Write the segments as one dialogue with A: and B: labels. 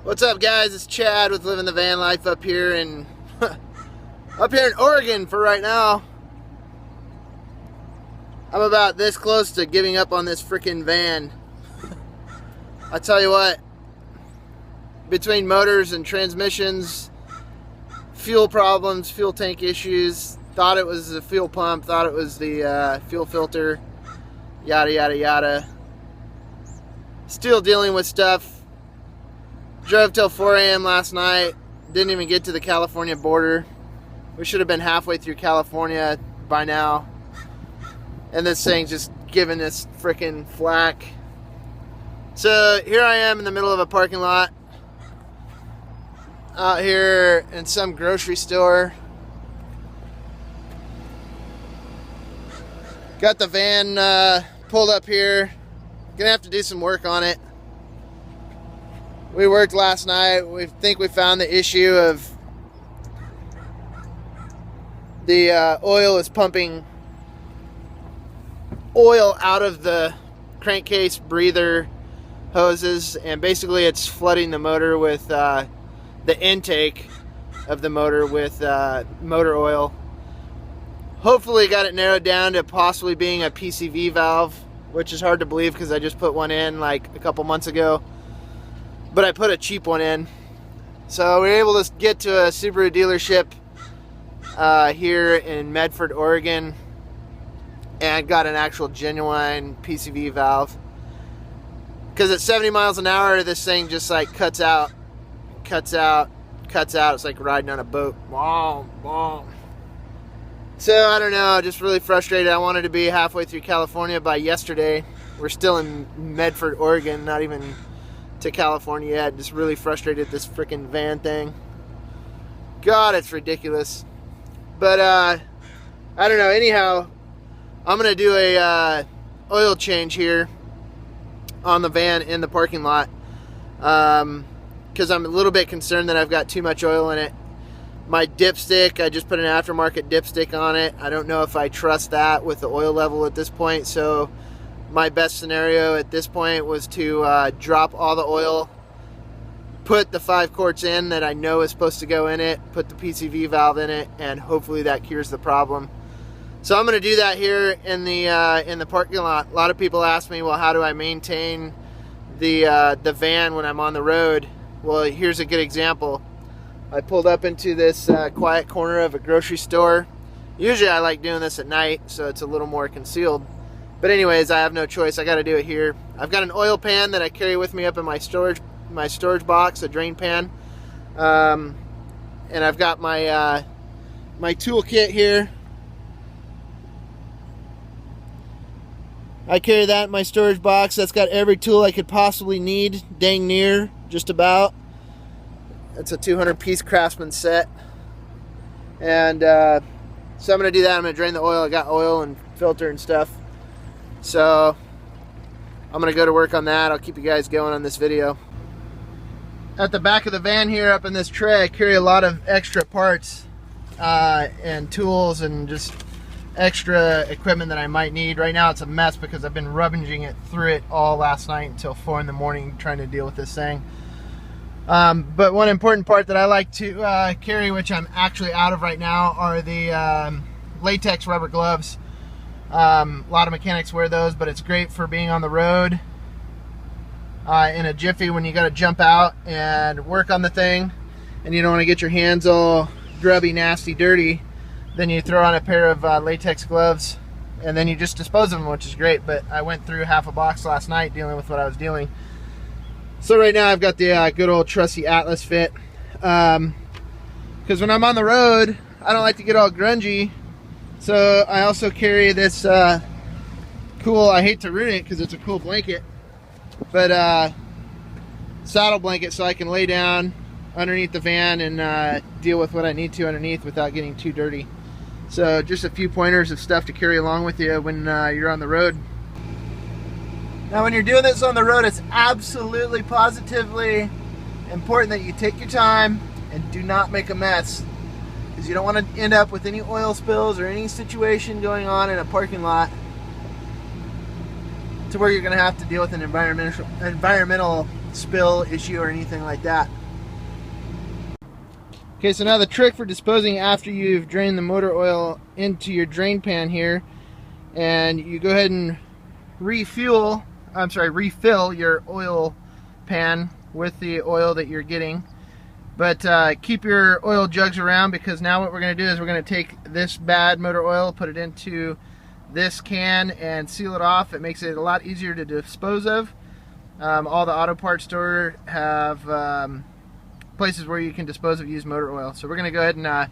A: What's up, guys? It's Chad with Living the Van Life up here in Oregon for right now. I'm about this close to giving up on this freaking van. I tell you what, between motors and transmissions, fuel problems, fuel tank issues, thought it was the fuel pump, thought it was the fuel filter, yada yada yada. Still dealing with stuff. Drove till 4 a.m. last night. Didn't even get to the California border. We should have been halfway through California by now. And this thing's just giving us freaking flack. So here I am in the middle of a parking lot. Out here in some grocery store. Got the van pulled up here. Gonna have to do some work on it. We worked last night. We think we found the issue of the oil is pumping oil out of the crankcase breather hoses, and basically it's flooding the motor with the intake of the motor with motor oil. Hopefully got it narrowed down to possibly being a PCV valve, which is hard to believe because I just put one in like a couple months ago. But I put a cheap one in. So we were able to get to a Subaru dealership here in Medford, Oregon, and got an actual genuine PCV valve. Because at 70 miles an hour, this thing just like cuts out. It's like riding on a boat. So I don't know, just really frustrated. I wanted to be halfway through California by yesterday. We're still in Medford, Oregon, not even to California yet. Just really frustrated this freaking van thing. God, it's ridiculous. But I don't know. Anyhow, I'm gonna do a oil change here on the van in the parking lot, because I'm a little bit concerned that I've got too much oil in it. My dipstick, I just put an aftermarket dipstick on it. I don't know if I trust that with the oil level at this point, so my best scenario at this point was to drop all the oil, put the 5 quarts in that I know is supposed to go in it, put the PCV valve in it, and hopefully that cures the problem. So I'm going to do that here in the parking lot. A lot of people ask me, well, how do I maintain the van when I'm on the road? Well, here's a good example. I pulled up into this quiet corner of a grocery store. Usually I like doing this at night, so it's a little more concealed. But anyways, I have no choice. I got to do it here. I've got an oil pan that I carry with me up in my storage box, a drain pan, and I've got my my tool kit here. I carry that in my storage box. That's got every tool I could possibly need, dang near, just about. It's a 200-piece Craftsman set, and so I'm going to do that. I'm going to drain the oil. I got oil and filter and stuff. So I'm going to go to work on that. I'll keep you guys going on this video. At the back of the van here, up in this tray, I carry a lot of extra parts and tools and just extra equipment that I might need. Right now it's a mess because I've been rummaging it through it all last night until 4 in the morning trying to deal with this thing. But one important part that I like to carry, which I'm actually out of right now, are the latex rubber gloves. A lot of mechanics wear those, but it's great for being on the road in a jiffy when you got to jump out and work on the thing and you don't want to get your hands all grubby, nasty, dirty. Then you throw on a pair of latex gloves and then you just dispose of them, which is great. But I went through half a box last night dealing with what I was dealing. So right now I've got the good old trusty Atlas fit, because when I'm on the road I don't like to get all grungy. So I also carry this cool, I hate to ruin it because it's a cool blanket, but saddle blanket so I can lay down underneath the van and deal with what I need to underneath without getting too dirty. So just a few pointers of stuff to carry along with you when you're on the road. Now when you're doing this on the road, it's absolutely positively important that you take your time and do not make a mess, because you don't want to end up with any oil spills or any situation going on in a parking lot to where you're going to have to deal with an environmental spill issue or anything like that. Okay, so now the trick for disposing after you've drained the motor oil into your drain pan here, and you go ahead and refill your oil pan with the oil that you're getting. But keep your oil jugs around, because now what we're going to do is we're going to take this bad motor oil, put it into this can and seal it off. It makes it a lot easier to dispose of. All the auto parts stores have places where you can dispose of used motor oil. So we're going to go ahead and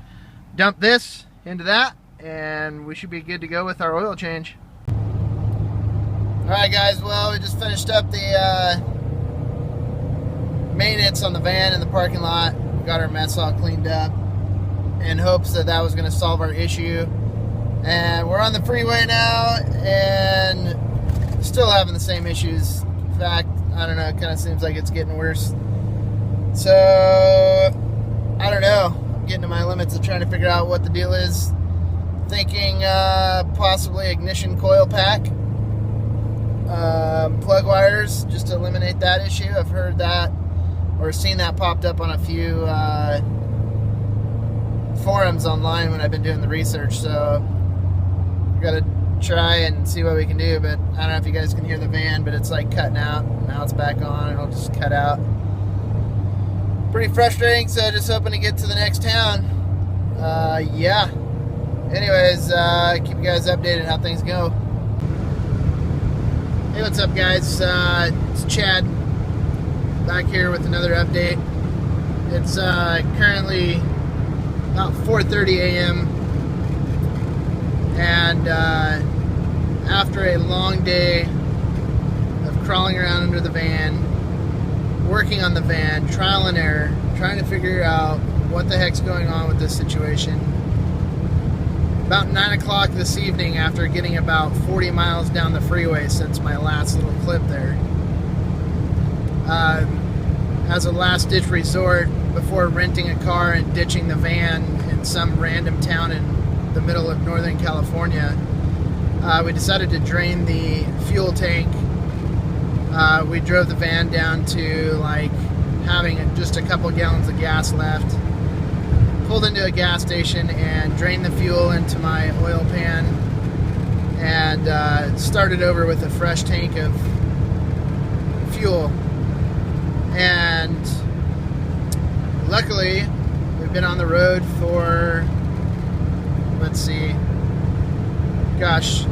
A: dump this into that, and we should be good to go with our oil change. Alright guys, well, we just finished up the maintenance on the van in the parking lot. We got our mess all cleaned up in hopes that that was going to solve our issue. And we're on the freeway now and still having the same issues. In fact, I don't know, it kind of seems like it's getting worse. So, I don't know. I'm getting to my limits of trying to figure out what the deal is. Thinking possibly ignition coil pack. Plug wires, just to eliminate that issue. I've heard that or seen that popped up on a few forums online when I've been doing the research. So, we've got to try and see what we can do. But I don't know if you guys can hear the van, but it's like cutting out. Now it's back on. It'll just cut out. Pretty frustrating, so just hoping to get to the next town. Yeah. Anyways, keep you guys updated how things go. Hey, what's up, guys? It's Chad back here with another update. It's currently about 4:30 a.m. and after a long day of crawling around under the van, working on the van, trial and error, trying to figure out what the heck's going on with this situation. About 9 o'clock this evening, after getting about 40 miles down the freeway since my last little clip there, as a last-ditch resort, before renting a car and ditching the van in some random town in the middle of Northern California, we decided to drain the fuel tank. We drove the van down to like having just a couple gallons of gas left, pulled into a gas station and drained the fuel into my oil pan, and started over with a fresh tank of fuel. And luckily, we've been on the road for, let's see, gosh,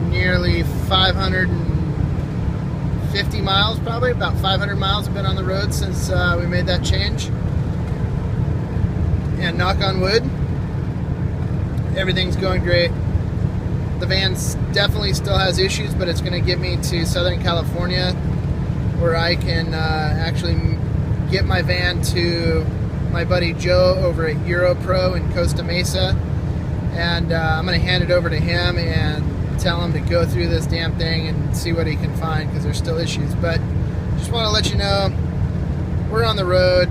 A: nearly 550 miles, probably about 500 miles have been on the road since we made that change. And knock on wood, everything's going great. The van definitely still has issues, but it's going to get me to Southern California, where I can actually get my van to my buddy Joe over at EuroPro in Costa Mesa, and I'm going to hand it over to him and tell him to go through this damn thing and see what he can find, because there's still issues. But just want to let you know, we're on the road,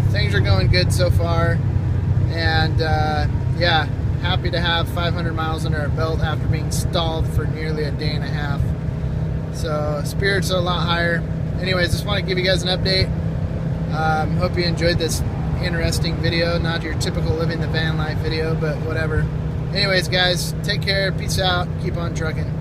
A: things are going good so far, and yeah, happy to have 500 miles under our belt after being stalled for nearly a day and a half. So spirits are a lot higher. Anyways, just want to give you guys an update. Hope you enjoyed this interesting video. Not your typical living the van life video, but whatever. Anyways, guys, take care, peace out, keep on trucking.